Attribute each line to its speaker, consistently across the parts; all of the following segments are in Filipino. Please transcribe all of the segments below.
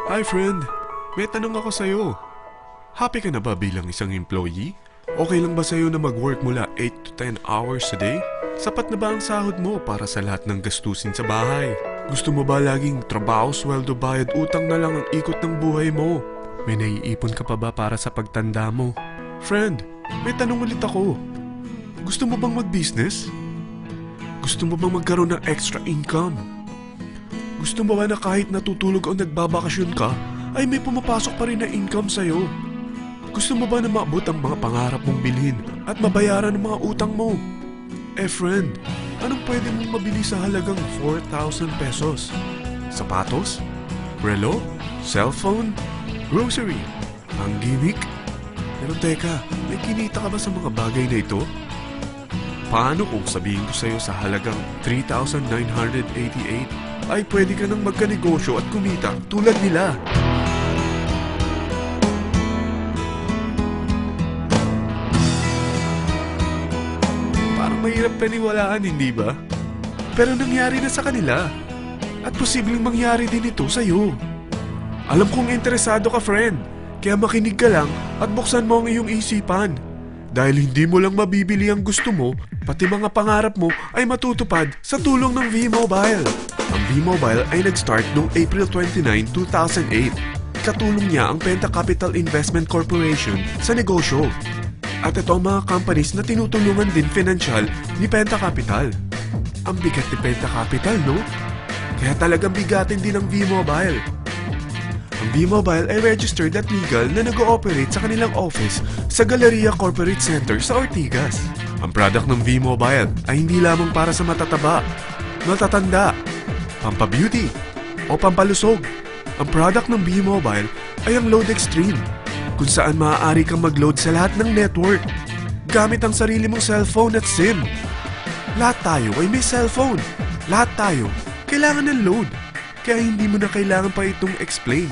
Speaker 1: Hi friend, may tanong ako sa'yo. Happy ka na ba bilang isang employee? Okay lang ba sa'yo na mag-work mula 8 to 10 hours a day? Sapat na ba ang sahod mo para sa lahat ng gastusin sa bahay? Gusto mo ba laging trabaho, sweldo, bayad, utang na lang ang ikot ng buhay mo? May naiipon ka pa ba para sa pagtanda mo? Friend, may tanong ulit ako. Gusto mo bang mag-business? Gusto mo bang magkaroon ng extra income? Gusto mo ba na kahit natutulog o nagbabakasyon ka, ay may pumapasok pa rin na income sa'yo? Gusto mo ba na maabot ang mga pangarap mong bilhin at mabayaran ang mga utang mo? Friend, anong pwede mong mabili sa halagang 4,000 pesos? Sapatos? Relo? Cellphone? Grocery? Ang gimmick? Pero teka, may kinita ka ba sa mga bagay na ito? Paano kung sabihin ko sa'yo sa halagang 3,988 ay pwede ka nang magkanegosyo at kumita tulad nila? Parang mahirap paniwalaan, hindi ba? Pero nangyari na sa kanila. At posibleng mangyari din ito sa'yo. Alam kong interesado ka, friend. Kaya makinig ka lang at buksan mo ang iyong isipan. Dahil hindi mo lang mabibili ang gusto mo, pati mga pangarap mo ay matutupad sa tulong ng V-Mobile. Ang V-Mobile ay nag-start noong April 29, 2008. Katulong niya ang Penta Capital Investment Corporation sa negosyo. At ito ang mga companies na tinutulungan din financial ni Penta Capital. Ang bigat ni Penta Capital, no? Kaya talagang bigatin din ang V-Mobile. Ang V-Mobile ay registered at legal na nag-ooperate sa kanilang office sa Galleria Corporate Center sa Ortigas. Ang product ng V-Mobile ay hindi lamang para sa matataba, matatanda, pampabeauty, o pampalusog. Ang product ng V-Mobile ay ang Load Extreme, kung saan maaari kang mag-load sa lahat ng network gamit ang sarili mong cellphone at SIM. Lahat tayo ay may cellphone. Lahat tayo kailangan ng load. Kaya hindi mo na kailangan pa itong explain.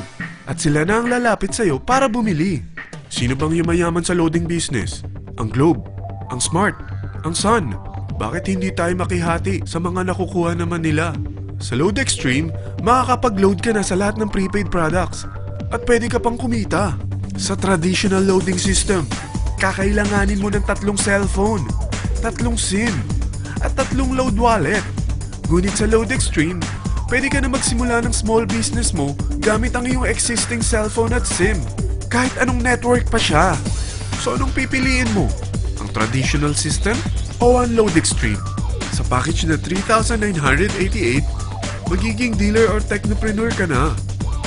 Speaker 1: At sila na ang lalapit sa'yo para bumili. Sino bang yumayaman sa loading business? Ang Globe, ang Smart, ang Sun. Bakit hindi tayo makihati sa mga nakukuha naman nila? Sa Load Extreme, makakapag-load ka na sa lahat ng prepaid products. At pwede ka pang kumita. Sa traditional loading system, kakailanganin mo ng 3 cellphone, 3 SIM, at 3 load wallet. Ngunit sa Load Extreme, pwede ka na magsimula ng small business mo gamit ang iyong existing cellphone at SIM. Kahit anong network pa siya. So anong pipiliin mo? Ang traditional system o ang Load Extreme? Sa package na 3,988, magiging dealer or technopreneur ka na.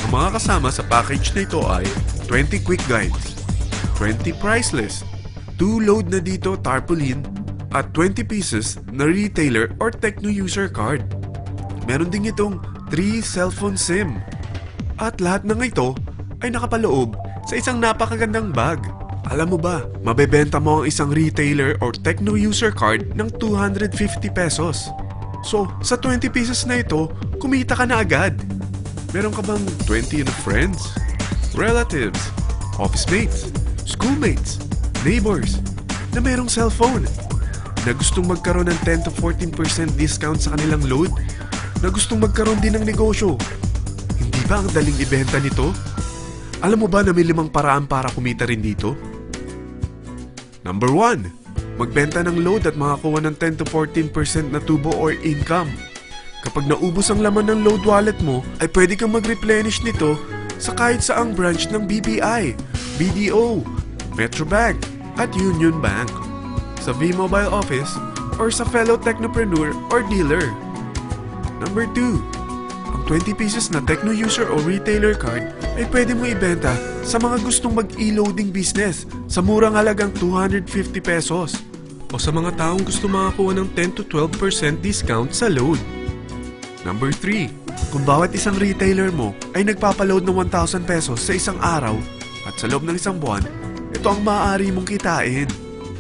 Speaker 1: Ang mga kasama sa package na ito ay 20 quick guides, 20 price list, 2 load na dito tarpaulin, at 20 pieces na retailer or techno user card. Meron din itong 3 cellphone SIM. At lahat ng ito ay nakapaloob sa isang napakagandang bag. Alam mo ba, mabebenta mo ang isang retailer or techno user card ng 250 pesos. So, sa 20 pieces na ito, kumita ka na agad. Meron ka bang 20 na friends, relatives, office mates, schoolmates, neighbors na merong cellphone? Na gustong magkaroon ng 10 to 14% discount sa kanilang load? Na gustong magkaroon din ng negosyo? Hindi ba ang daling ibenta nito? Alam mo ba na may 5 paraan para kumita rin dito? Number 1. Magbenta ng load at makakuha ng 10 to 14% na tubo or income. Kapag naubos ang laman ng load wallet mo, ay pwede kang mag-replenish nito sa kahit saang branch ng BPI, BDO, Metrobank, at Union Bank, sa V-Mobile office, or sa fellow technopreneur or dealer. Number 2. Ang 20 pieces na techno user o retailer card ay pwede mo ibenta sa mga gustong mag-e-loading business sa murang halagang 250 pesos o sa mga taong gusto makakuha ng 10 to 12% discount sa load. Number 3. Kung bawat isang retailer mo ay nagpapaload ng 1,000 pesos sa isang araw at sa loob ng isang buwan, ito ang maaari mong kitain.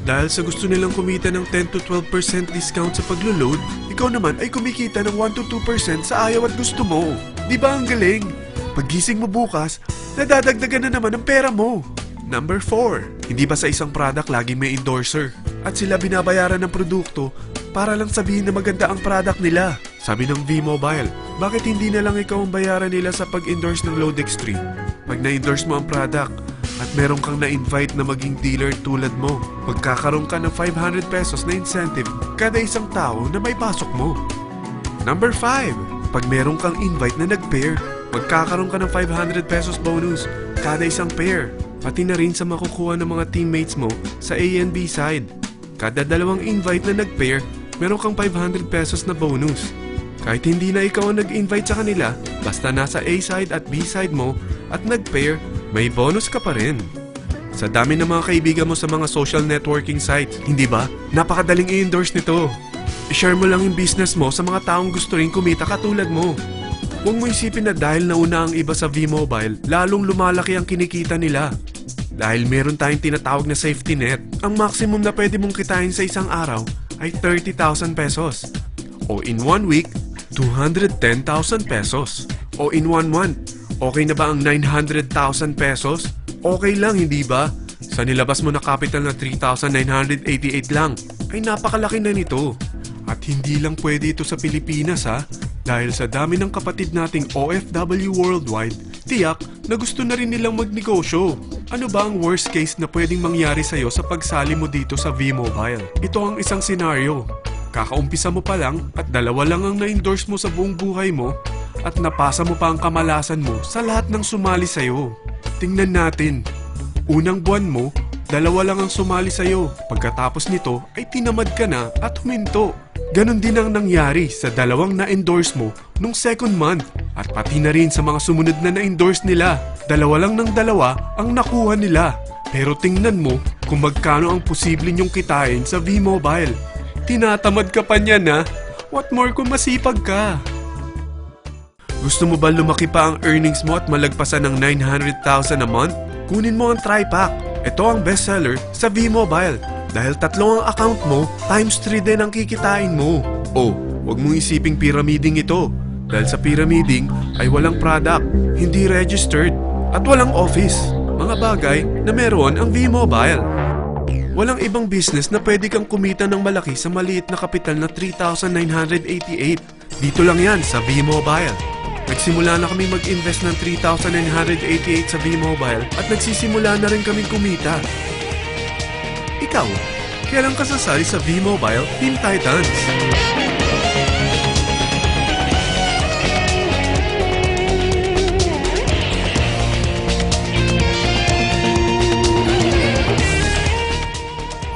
Speaker 1: Dahil sa gusto nilang kumita ng 10 to 12% discount sa paglo-load, ikaw naman ay kumikita ng 1 to 2% sa ayaw at gusto mo. Di ba ang galing? Paggising mo bukas, nadadagdagan na naman ang pera mo. Number 4. Hindi ba sa isang product laging may endorser? At sila binabayaran ng produkto para lang sabihin na maganda ang product nila. Sabi ng V-Mobile, Bakit hindi na lang ikaw ang bayaran nila sa pag-endorse ng Load Extreme? Pag na-endorse mo ang product at meron kang na-invite na maging dealer tulad mo, magkakaroon ka ng 500 pesos na incentive kada isang tao na may pasok mo. Number 5. Pag meron kang invite na nag-pair, magkakaroon ka ng 500 pesos bonus kada isang pair. Pati na rin sa makukuha ng mga teammates mo sa A and B side. Kada dalawang invite na nag-pair, meron kang 500 pesos na bonus. Kahit hindi na ikaw ang nag-invite sa kanila, basta nasa A side at B side mo at nag-pair, may bonus ka pa rin. Sa dami ng mga kaibigan mo sa mga social networking sites, hindi ba? Napakadaling i-endorse nito. I-share mo lang yung business mo sa mga taong gusto rin kumita katulad mo. Huwag mo isipin na dahil nauna ang iba sa V-Mobile, lalong lumalaki ang kinikita nila. Dahil meron tayong tinatawag na safety net, ang maximum na pwede mong kitain sa isang araw ay 30,000 pesos. O in 1 week, 210,000 pesos. O in 1 month, okay na ba ang 900,000 pesos? Okay lang, hindi ba? Sa nilabas mo na capital na 3,988 lang, ay napakalaki na nito. At hindi lang pwede ito sa Pilipinas ha, dahil sa dami ng kapatid nating OFW worldwide, tiyak na gusto na rin nilang magnegosyo. Ano ba ang worst case na pwedeng mangyari sa'yo sa pagsali mo dito sa V-Mobile? Ito ang isang senaryo. Kakaumpisa mo pa lang at dalawa lang ang na-endorse mo sa buong buhay mo at napasa mo pa ang kamalasan mo sa lahat ng sumali sa'yo. Tingnan natin. Unang buwan mo, dalawa lang ang sumali sa'yo. Pagkatapos nito ay tinamad ka na at huminto. Ganon din ang nangyari sa dalawang na-endorse mo nung second month at pati na rin sa mga sumunod na na-endorse nila. Dalawa lang ng dalawa ang nakuha nila. Pero tingnan mo kung magkano ang posible nyong kitain sa V-Mobile. Tinatamad ka pa niyan ha? What more kung masipag ka? Gusto mo ba lumaki pa ang earnings mo at malagpasan ng 900,000 a month? Kunin mo ang TriPack. Ito ang bestseller sa V-Mobile. Dahil 3 ang account mo, times 3 din ang kikitain mo. Oh, huwag mong isiping pyramiding ito. Dahil sa pyramiding ay walang product, hindi registered, at walang office. Mga bagay na meron ang V-Mobile. Walang ibang business na pwede kang kumita ng malaki sa maliit na kapital na 3,988. Dito lang yan sa V-Mobile. Nagsimula na kami mag-invest ng 3,988 sa V-Mobile at nagsisimula na rin kaming kumita. Ikaw, kailan ka sasali sa V-Mobile Team Titans?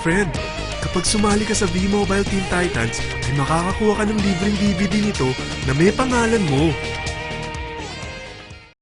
Speaker 1: Friend, kapag sumali ka sa V-Mobile Team Titans, ay makakakuha ka ng libreng DVD nito na may pangalan mo.